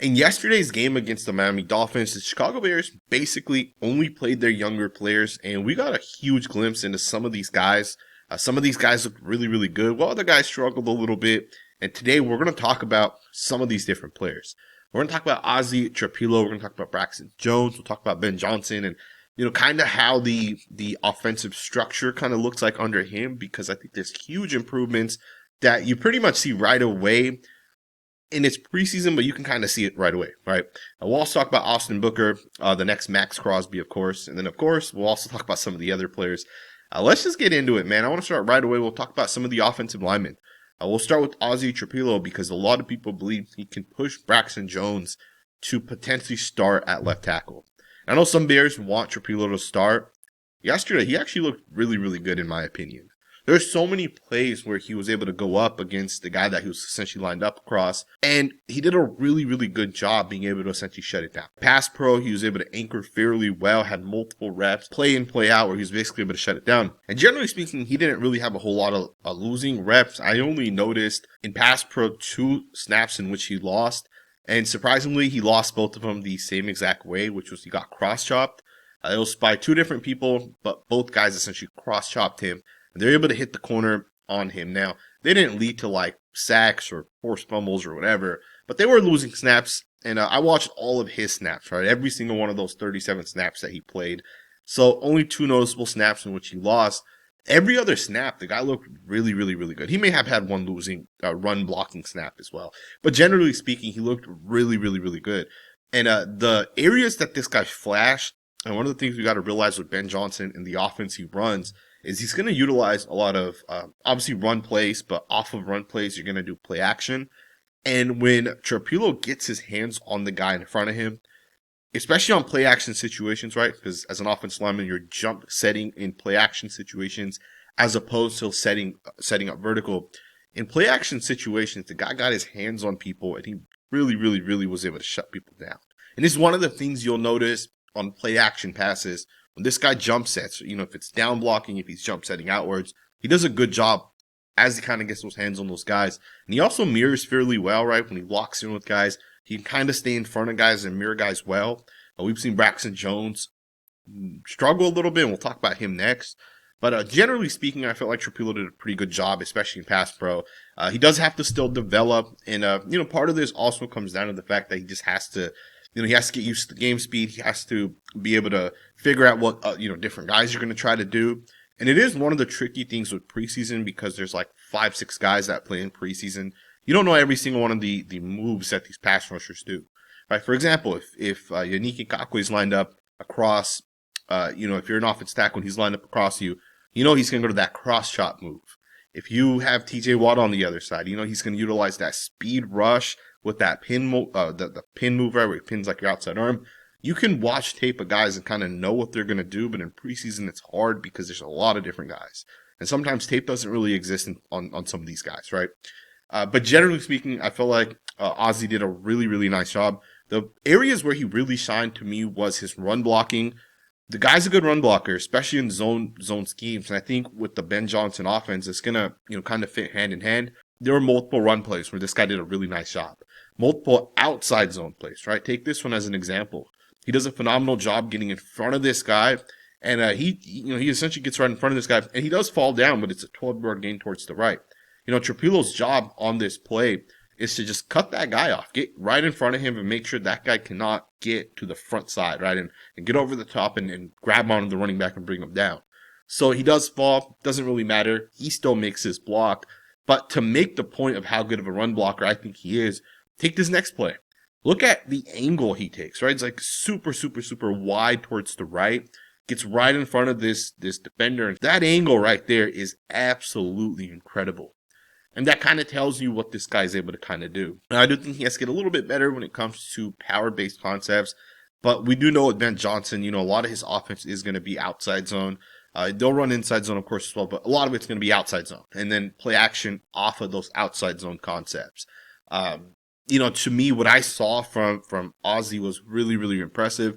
In yesterday's game against the Miami Dolphins, the Chicago Bears basically only played their younger players, and we got a huge glimpse into some of these guys. Some of these guys looked really, really good, while other guys struggled a little bit. And today we're going to talk about some of these different players. We're going to talk about Ozzy Trapilo. We're going to talk about Braxton Jones. We'll talk about Ben Johnson, and kind of how the offensive structure kind of looks like under him, because I think there's huge improvements that you pretty much see right away in its preseason, but you can kind of see it right away, right? We'll also talk about Austin Booker, the next Max Crosby, of course. And then, of course, we'll also talk about some of the other players. Let's just get into it, man. I want to start right away. We'll talk about some of the offensive linemen. We'll start with Ozzy Trapilo because a lot of people believe he can push Braxton Jones to potentially start at left tackle. I know some Bears want Trapilo to start. Yesterday, he actually looked really, really good in my opinion. There's so many plays where he was able to go up against the guy that he was essentially lined up across, and he did a really, really good job being able to essentially shut it down. Pass pro, he was able to anchor fairly well, had multiple reps, play in, play out, where he was basically able to shut it down. And generally speaking, he didn't really have a whole lot of losing reps. I only noticed in pass pro 2 snaps in which he lost, and surprisingly, he lost both of them the same exact way, which was he got cross-chopped. It was by 2 different people, but both guys essentially cross-chopped him. They're able to hit the corner on him. Now, they didn't lead to like sacks or forced fumbles or whatever, but they were losing snaps. And I watched all of his snaps, right? Every single one of those 37 snaps that he played. So only 2 noticeable snaps in which he lost. Every other snap, the guy looked really, really, really good. He may have had one losing run blocking snap as well. But generally speaking, he looked really, really, really good. And the areas that this guy flashed, and one of the things we got to realize with Ben Johnson and the offense he runs, is he's going to utilize a lot of, obviously run plays, but off of run plays, you're going to do play action. And when Trippilo gets his hands on the guy in front of him, especially on play action situations, right? Because as an offensive lineman, you're jump setting in play action situations as opposed to setting up vertical. In play action situations, the guy got his hands on people and he really, really, really was able to shut people down. And this is one of the things you'll notice on play action passes. When this guy jump sets, if it's down blocking, if he's jump setting outwards, he does a good job as he kind of gets those hands on those guys. And he also mirrors fairly well, right? When he locks in with guys, he can kind of stay in front of guys and mirror guys well. We've seen Braxton Jones struggle a little bit, and we'll talk about him next. But generally speaking, I felt like Trippilo did a pretty good job, especially in pass pro. He does have to still develop, and part of this also comes down to the fact that he just has to he has to get used to the game speed. He has to be able to figure out what, different guys are going to try to do. And it is one of the tricky things with preseason because there's like 5, 6 guys that play in preseason. You don't know every single one of the moves that these pass rushers do. Right? For example, if Yannick Ngakoue is lined up across, if you're an offensive tackle and he's lined up across you, he's going to go to that cross chop move. If you have TJ Watt on the other side, he's going to utilize that speed rush with that pin, the pin move, right, where he pins like your outside arm. You can watch tape of guys and kind of know what they're going to do, but in preseason it's hard because there's a lot of different guys. And sometimes tape doesn't really exist on some of these guys, right? But generally speaking, I feel like Ozzy did a really, really nice job. The areas where he really shined to me was his run blocking. The guy's a good run blocker, especially in zone schemes. And I think with the Ben Johnson offense, it's going to, kind of fit hand in hand. There were multiple run plays where this guy did a really nice job. Multiple outside zone plays, right? Take this one as an example. He does a phenomenal job getting in front of this guy. And he essentially gets right in front of this guy. And he does fall down, but it's a 12-yard gain towards the right. Trappilo's job on this play is to just cut that guy off. Get right in front of him and make sure that guy cannot get to the front side, right? And get over the top and grab onto the running back and bring him down. So he does fall. Doesn't really matter. He still makes his block. But to make the point of how good of a run blocker I think he is, take this next play. Look at the angle he takes, right? It's like super, super, super wide towards the right. Gets right in front of this defender. And that angle right there is absolutely incredible. And that kind of tells you what this guy is able to kind of do. And I do think he has to get a little bit better when it comes to power-based concepts. But we do know with Ben Johnson, a lot of his offense is going to be outside zone. They'll run inside zone, of course, as well, but a lot of it's going to be outside zone. And then play action off of those outside zone concepts. To me, what I saw from Ozzy was really, really impressive.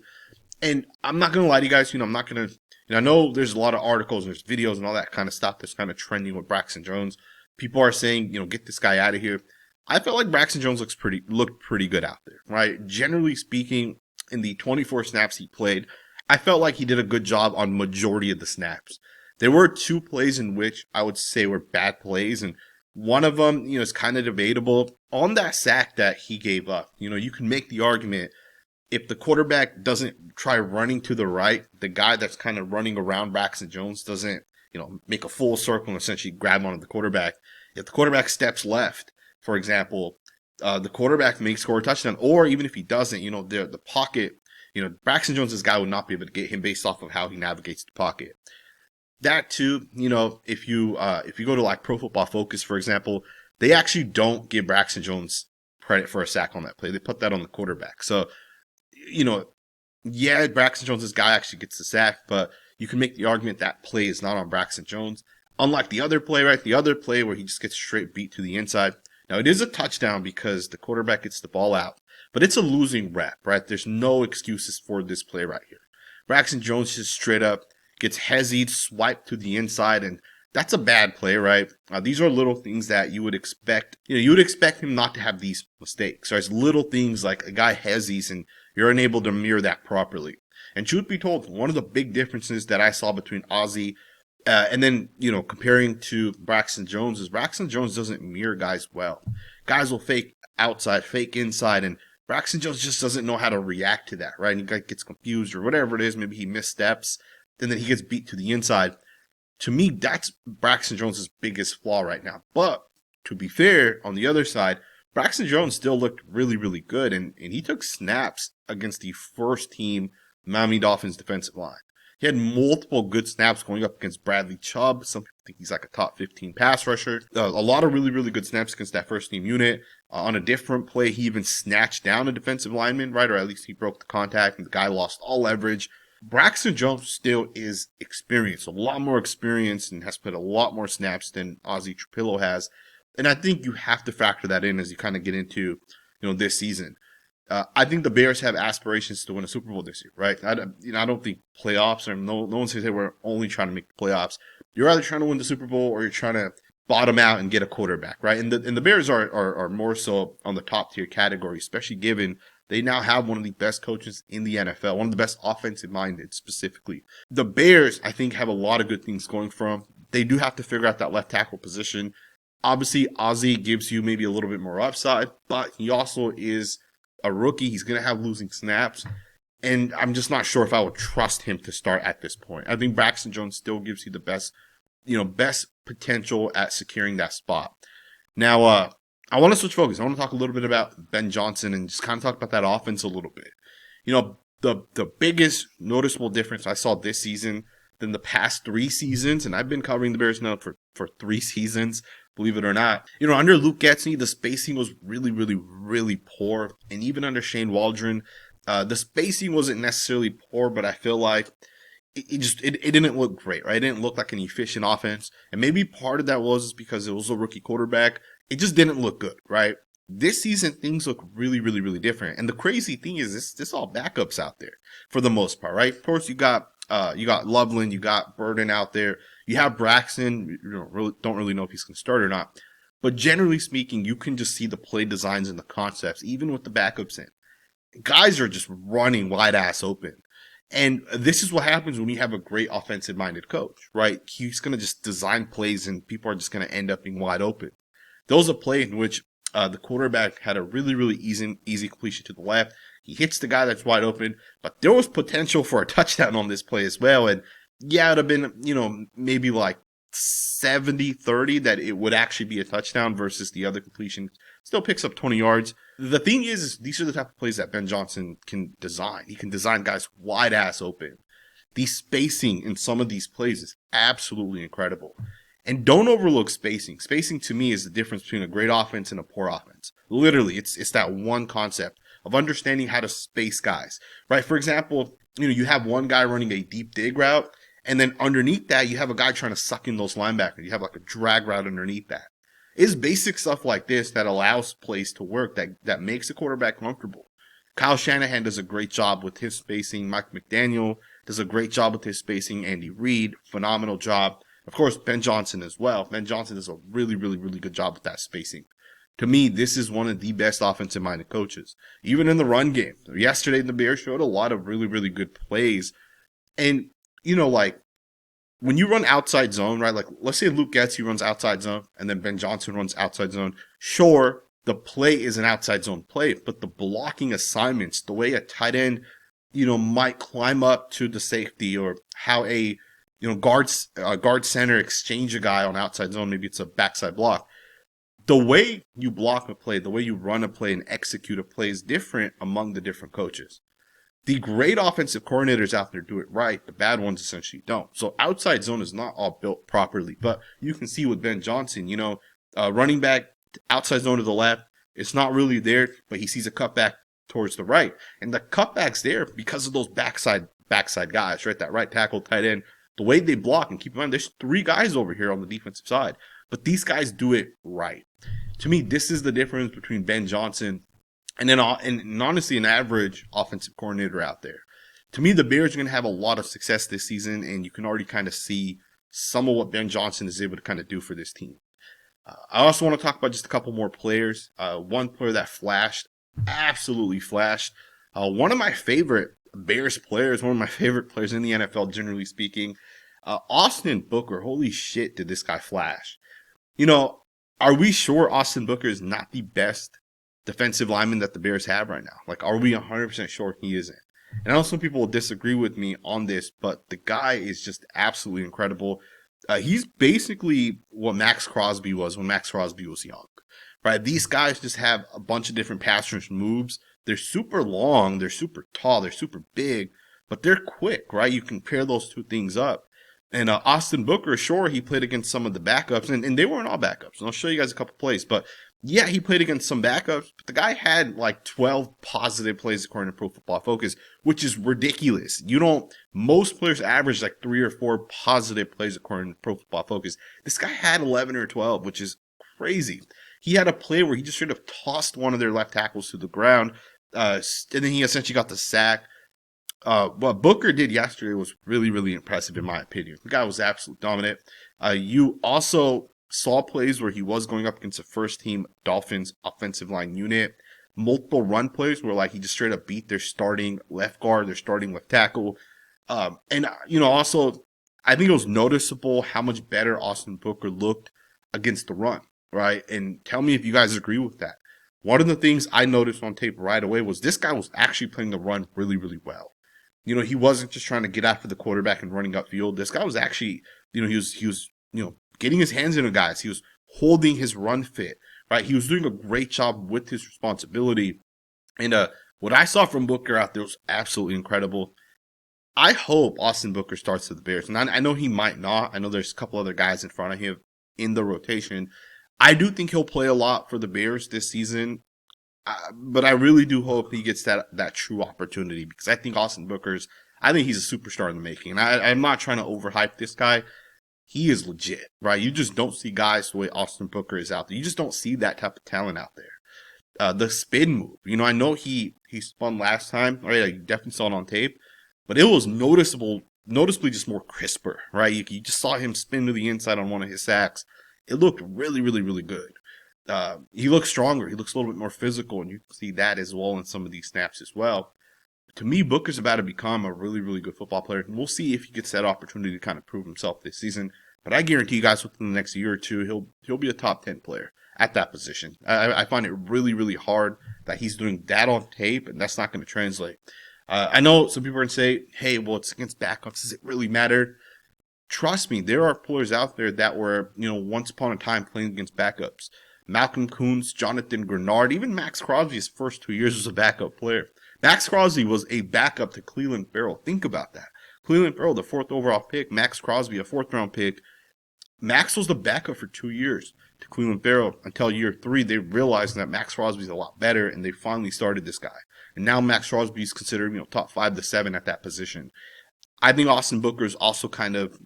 And I'm not going to lie to you guys, I'm not going to, I know there's a lot of articles, there's videos and all that kind of stuff that's kind of trending with Braxton Jones. People are saying, get this guy out of here. I felt like Braxton Jones looked pretty good out there, right? Generally speaking, in the 24 snaps he played, I felt like he did a good job on majority of the snaps. There were two plays in which I would say were bad plays, and one of them, is kind of debatable. On that sack that he gave up, you can make the argument if the quarterback doesn't try running to the right, the guy that's kind of running around Braxton Jones doesn't, make a full circle and essentially grab onto the quarterback. If the quarterback steps left, for example, the quarterback may score a touchdown, or even if he doesn't, the pocket, Braxton Jones, this guy would not be able to get him based off of how he navigates the pocket. That too, if you go to like Pro Football Focus, for example, they actually don't give Braxton Jones credit for a sack on that play. They put that on the quarterback. So, yeah, Braxton Jones, this guy actually gets the sack, but you can make the argument that play is not on Braxton Jones. Unlike the other play, right? The other play where he just gets straight beat to the inside. Now, it is a touchdown because the quarterback gets the ball out, but it's a losing rep, right? There's no excuses for this play right here. Braxton Jones just straight up gets hezied, swiped to the inside, and that's a bad play, right? These are little things that you would expect. You would expect him not to have these mistakes. So it's little things like a guy hezies and you're unable to mirror that properly. And truth be told, one of the big differences that I saw between Ozzy and then, comparing to Braxton Jones is Braxton Jones doesn't mirror guys well. Guys will fake outside, fake inside, and Braxton Jones just doesn't know how to react to that, right? And he gets confused or whatever it is. Maybe he missteps, and then he gets beat to the inside. To me, that's Braxton Jones' biggest flaw right now. But to be fair, on the other side, Braxton Jones still looked really, really good, and he took snaps against the first team Miami Dolphins defensive line. He had multiple good snaps going up against Bradley Chubb. Some people think he's like a top 15 pass rusher. A lot of really, really good snaps against that first team unit. On a different play, he even snatched down a defensive lineman, right? Or at least he broke the contact and the guy lost all leverage. Braxton Jones still is experienced, a lot more experience, and has played a lot more snaps than Ozzy Trapilo has. And I think you have to factor that in as you kind of get into, this season. I think the Bears have aspirations to win a Super Bowl this year, right? I don't think playoffs, or no one says, hey, we're only trying to make the playoffs. You're either trying to win the Super Bowl or you're trying to bottom out and get a quarterback, right? And the Bears are more so on the top tier category, especially given they now have one of the best coaches in the NFL, one of the best offensive minded specifically. The Bears, I think, have a lot of good things going for them. They do have to figure out that left tackle position. Obviously, Ozzy gives you maybe a little bit more upside, but he also is a rookie. He's going to have losing snaps. And I'm just not sure if I would trust him to start at this point. I think Braxton Jones still gives you the best potential at securing that spot. Now, I want to switch focus. I want to talk a little bit about Ben Johnson and just kind of talk about that offense a little bit. The biggest noticeable difference I saw this season than the past 3 seasons, and I've been covering the Bears now for 3 seasons, believe it or not. Under Luke Getsy, the spacing was really, really, really poor. And even under Shane Waldron, the spacing wasn't necessarily poor, but I feel like it didn't look great, right? It didn't look like an efficient offense. And maybe part of that was because it was a rookie quarterback. It just didn't look good, right? This season, things look really, really, really different. And the crazy thing is this all backups out there for the most part, right? Of course, you got Loveland, you got Burden out there. You have Braxton. You don't really know if he's going to start or not. But generally speaking, you can just see the play designs and the concepts, even with the backups in. Guys are just running wide ass open. And this is what happens when you have a great offensive minded coach, right? He's going to just design plays and people are just going to end up being wide open. There was a play in which the quarterback had a really, really easy completion to the left. He hits the guy that's wide open, but there was potential for a touchdown on this play as well. And yeah, it would have been, maybe like 70-30 that it would actually be a touchdown versus the other completion. Still picks up 20 yards. The thing is these are the type of plays that Ben Johnson can design. He can design guys wide ass open. The spacing in some of these plays is absolutely incredible. And don't overlook spacing. Spacing to me is the difference between a great offense and a poor offense. Literally, it's that one concept of understanding how to space guys, right? For example, you have one guy running a deep dig route, and then underneath that, you have a guy trying to suck in those linebackers. You have like a drag route underneath that. It's basic stuff like this that allows plays to work, that makes a quarterback comfortable. Kyle Shanahan does a great job with his spacing. Mike McDaniel does a great job with his spacing. Andy Reid, phenomenal job. Of course, Ben Johnson as well. Ben Johnson does a really, really, really good job with that spacing. To me, this is one of the best offensive-minded coaches. Even in the run game. Yesterday, the Bears showed a lot of really, really good plays. And, like, when you run outside zone, right? Like, let's say Luke Getsy runs outside zone and then Ben Johnson runs outside zone. Sure, the play is an outside zone play, but the blocking assignments, the way a tight end, might climb up to the safety, or how a, guard center exchange a guy on outside zone, maybe it's a backside block. The way you block a play, the way you run a play and execute a play is different among the different coaches. The great offensive coordinators out there do it right. The bad ones essentially don't. So outside zone is not all built properly. But you can see with Ben Johnson, running back outside zone to the left, it's not really there, but he sees a cutback towards the right. And the cutback's there because of those backside guys, right? That right tackle, tight end. The way they block, and keep in mind, there's 3 guys over here on the defensive side. But these guys do it right. To me, this is the difference between Ben Johnson and honestly an average offensive coordinator out there. To me, the Bears are going to have a lot of success this season, and you can already kind of see some of what Ben Johnson is able to kind of do for this team. I also want to talk about just a couple more players. One player that flashed, absolutely flashed. One of my favorite Bears players, one of my favorite players in the NFL, generally speaking, Austin Booker. Holy shit, did this guy flash. Are we sure Austin Booker is not the best defensive lineman that the Bears have right now? Like, are we 100% sure he isn't? And I know some people will disagree with me on this, but the guy is just absolutely incredible. He's basically what Max Crosby was when Max Crosby was young, right? These guys just have a bunch of different pass rush moves. They're super long, they're super tall, they're super big, but they're quick, right? You can pair those two things up. And Austin Booker, sure, he played against some of the backups, and they weren't all backups. And I'll show you guys a couple plays. But, yeah, he played against some backups. But the guy had, like, 12 positive plays according to Pro Football Focus, which is ridiculous. Most players average, like, 3 or 4 positive plays according to Pro Football Focus. This guy had 11 or 12, which is crazy. He had a play where he just straight up tossed one of their left tackles to the ground, and then he essentially got the sack. What Booker did yesterday was really, really impressive in my opinion. The guy was absolutely dominant. You also saw plays where he was going up against a first-team Dolphins offensive line unit. Multiple run plays where, like, he just straight up beat their starting left guard, their starting left tackle. Also, I think it was noticeable how much better Austin Booker looked against the run, right? And tell me if you guys agree with that. One of the things I noticed on tape right away was this guy was actually playing the run really, really well. He wasn't just trying to get after the quarterback and running upfield. This guy was actually, he was getting his hands into guys. He was holding his run fit, right? He was doing a great job with his responsibility. And what I saw from Booker out there was absolutely incredible. I hope Austin Booker starts with the Bears. And I know he might not. I know there's a couple other guys in front of him in the rotation. I do think he'll play a lot for the Bears this season. But I really do hope he gets that true opportunity, because I think I think he's a superstar in the making. And I'm not trying to overhype this guy. He is legit, right? You just don't see guys the way Austin Booker is out there. You just don't see that type of talent out there. The spin move, I know he spun last time, right? You definitely saw it on tape, but it was noticeably just more crisper, right? You just saw him spin to the inside on one of his sacks. It looked really, really, really good. He looks stronger. He looks a little bit more physical, and you can see that as well in some of these snaps as well. To me, Booker's about to become a really, really good football player, and we'll see if he gets that opportunity to kind of prove himself this season. But I guarantee you guys within the next year or two, he'll be a top 10 player at that position. I find it really, really hard that he's doing that on tape, and that's not going to translate. I know some people are going to say, hey, well, it's against backups. Does it really matter? Trust me, there are players out there that were, once upon a time playing against backups. Malcolm Kuntz, Jonathan Grenard, even Max Crosby's first 2 years was a backup player. Max Crosby was a backup to Clelin Ferrell. Think about that. Clelin Ferrell, the 4th overall pick. Max Crosby, a 4th round pick. Max was the backup for 2 years to Clelin Ferrell until year 3. They realized that Max Crosby's a lot better, and they finally started this guy. And now Max Crosby is considered, top 5 to 7 at that position. I think Austin Booker is also kind of,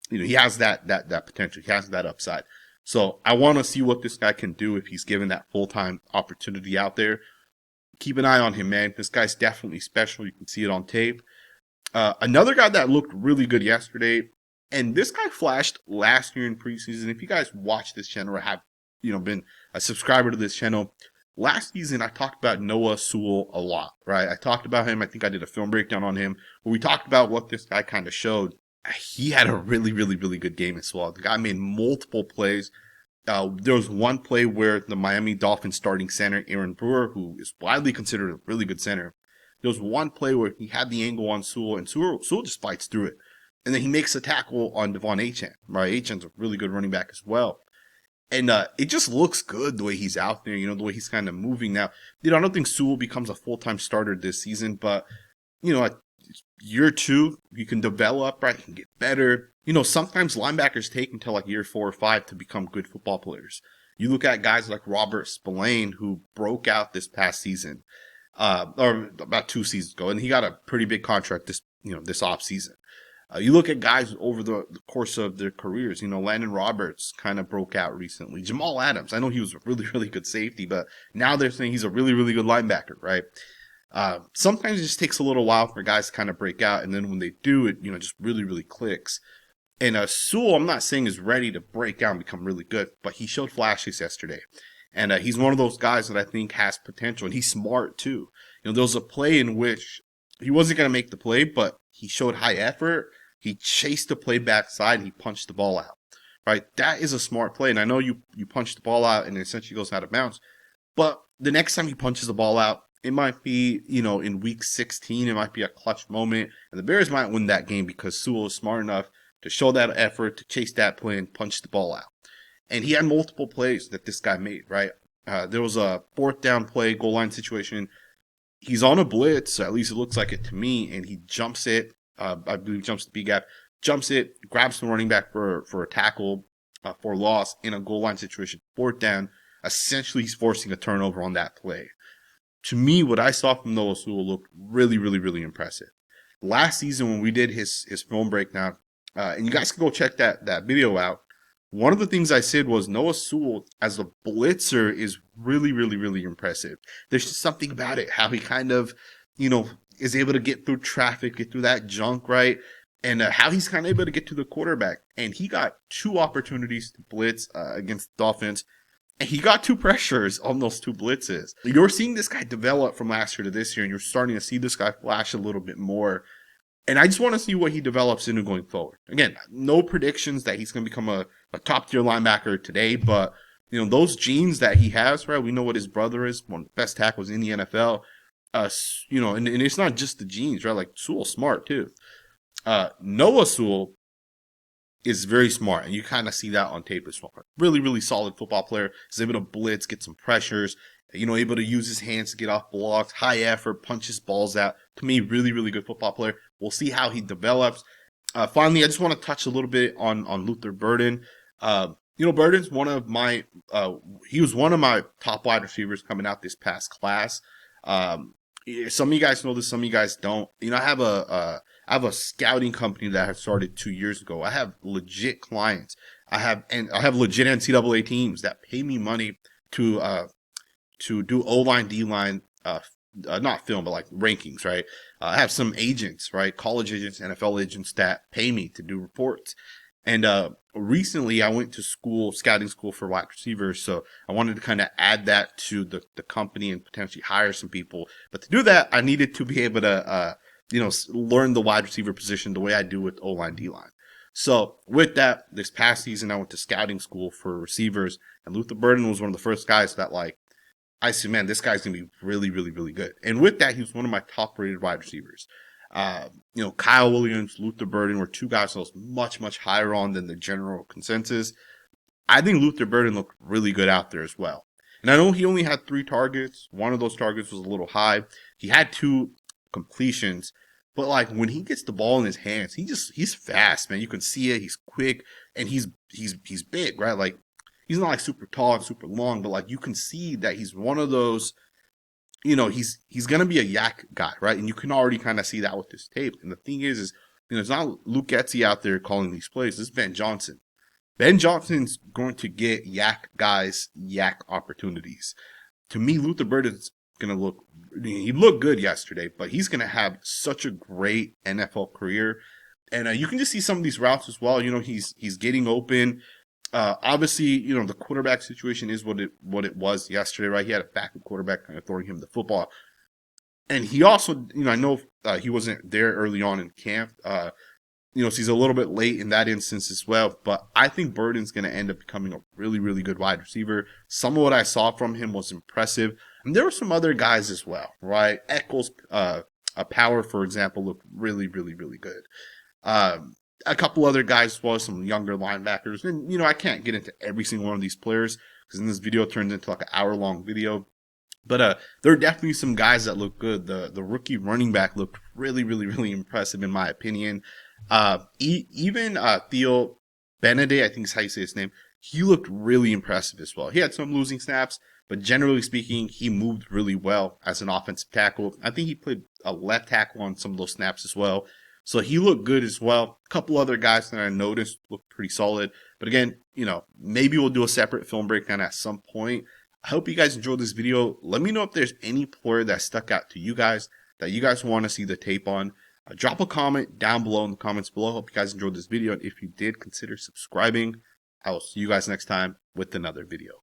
he has that potential. He has that upside. So I want to see what this guy can do if he's given that full-time opportunity out there. Keep an eye on him, man. This guy's definitely special. You can see it on tape. Another guy that looked really good yesterday, and this guy flashed last year in preseason. If you guys watch this channel or have been a subscriber to this channel, last season I talked about Noah Sewell a lot, right? I talked about him. I think I did a film breakdown on him where we talked about what this guy kind of showed. He had a really, really, really good game as well. The guy made multiple plays. There was one play where the Miami Dolphins starting center, Aaron Brewer, who is widely considered a really good center, there was one play where he had the angle on Sewell, and Sewell just fights through it. And then he makes a tackle on Devon Achane, right? Achane's a really good running back as well. And it just looks good the way he's out there, the way he's kind of moving now. I don't think Sewell becomes a full-time starter this season, but, at year 2, you can develop, right? You can get better. Sometimes linebackers take until like year 4 or 5 to become good football players. You look at guys like Robert Spillane, who broke out this past season, or about 2 seasons ago, and he got a pretty big contract this off season. You look at guys over the course of their careers. Landon Roberts kind of broke out recently. Jamal Adams, I know he was a really, really good safety, but now they're saying he's a really, really good linebacker, right? Sometimes it just takes a little while for guys to kind of break out, and then when they do, it just really, really clicks. And Sewell, I'm not saying is ready to break out and become really good, but he showed flashes yesterday. And he's one of those guys that I think has potential, and he's smart too. There was a play in which he wasn't going to make the play, but he showed high effort. He chased the play backside, and he punched the ball out, right? That is a smart play, and I know you punch the ball out, and it essentially goes out of bounds. But the next time he punches the ball out, it might be, in week 16, it might be a clutch moment, and the Bears might win that game because Sewell is smart enough to show that effort, to chase that play, and punch the ball out. And he had multiple plays that this guy made, right? There was a 4th down play, goal line situation. He's on a blitz, at least it looks like it to me, and he jumps it. I believe jumps the B gap, jumps it, grabs the running back for a tackle for loss in a goal line situation, 4th down. Essentially, he's forcing a turnover on that play. To me, what I saw from Noah Sewell looked really, really, really impressive. Last season, when we did his film breakdown, and you guys can go check that video out, one of the things I said was Noah Sewell as a blitzer is really, really, really impressive. There's just something about it, how he kind of, is able to get through traffic, get through that junk, right? And how he's kind of able to get to the quarterback. And he got 2 opportunities to blitz against the Dolphins, and he got 2 pressures on those 2 blitzes. You're seeing this guy develop from last year to this year, and you're starting to see this guy flash a little bit more. And I just want to see what he develops into going forward. Again, no predictions that he's going to become a top-tier linebacker today, but, those genes that he has, right? We know what his brother is, one of the best tackles in the NFL. And it's not just the genes, right? Like, Sewell's smart, too. Noah Sewell is very smart, and you kind of see that on tape as well. Really, really solid football player. He's able to blitz, get some pressures, able to use his hands to get off blocks, high effort, punches balls out. To me, really, really good football player. We'll see how he develops. Finally, I just want to touch a little bit on Luther Burden. Burden's one of my, he was one of my top wide receivers coming out this past class. Some of you guys know this, some of you guys don't. I have a scouting company that I started 2 years ago. I have legit clients. I have legit NCAA teams that pay me money to do O-line, D-line, not film, but like rankings, right? I have some agents, right? College agents, NFL agents that pay me to do reports. And recently I went to scouting school for wide receivers. So I wanted to kind of add that to the company and potentially hire some people. But to do that, I needed to be able to, learn the wide receiver position the way I do with O-line, D-line. So with that, this past season, I went to scouting school for receivers, and Luther Burden was one of the first guys that I said, man, this guy's going to be really, really, really good. And with that, he was one of my top rated wide receivers. Kyle Williams, Luther Burden were 2 guys I was much, much higher on than the general consensus. I think Luther Burden looked really good out there as well. And I know he only had 3 targets. One of those targets was a little high. He had 2 completions, but when he gets the ball in his hands, he's fast, man. You can see it. He's quick, and he's big, right? He's not super tall and super long, but you can see that he's one of those, he's going to be a yak guy, right? And you can already kind of see that with this tape. And the thing is it's not Luke Getsy out there calling these plays. This is Ben Johnson. Ben Johnson's going to get yak guys yak opportunities. To me, Luther Burden's going to he looked good yesterday, but he's going to have such a great NFL career. And you can just see some of these routes as well. He's getting open. Obviously, the quarterback situation is what it was yesterday, right? He had a backup quarterback kind of throwing him the football. And he also, I know he wasn't there early on in camp. So he's a little bit late in that instance as well. But I think Burden's going to end up becoming a really, really good wide receiver. Some of what I saw from him was impressive. And there were some other guys as well, right? Eccles, a power, for example, looked really, really, really good. A couple other guys as well, some younger linebackers. And, I can't get into every single one of these players because in this video it turns into like an hour-long video. But there are definitely some guys that look good. The rookie running back looked really, really, really impressive in my opinion. Even Theo Benedet, I think is how you say his name, he looked really impressive as well. He had some losing snaps, but generally speaking, he moved really well as an offensive tackle. I think he played a left tackle on some of those snaps as well. So he looked good as well. A couple other guys that I noticed looked pretty solid. But again, maybe we'll do a separate film breakdown at some point. I hope you guys enjoyed this video. Let me know if there's any player that stuck out to you guys that you guys want to see the tape on. Drop a comment down below in the comments below. Hope you guys enjoyed this video. And if you did, consider subscribing. I will see you guys next time with another video.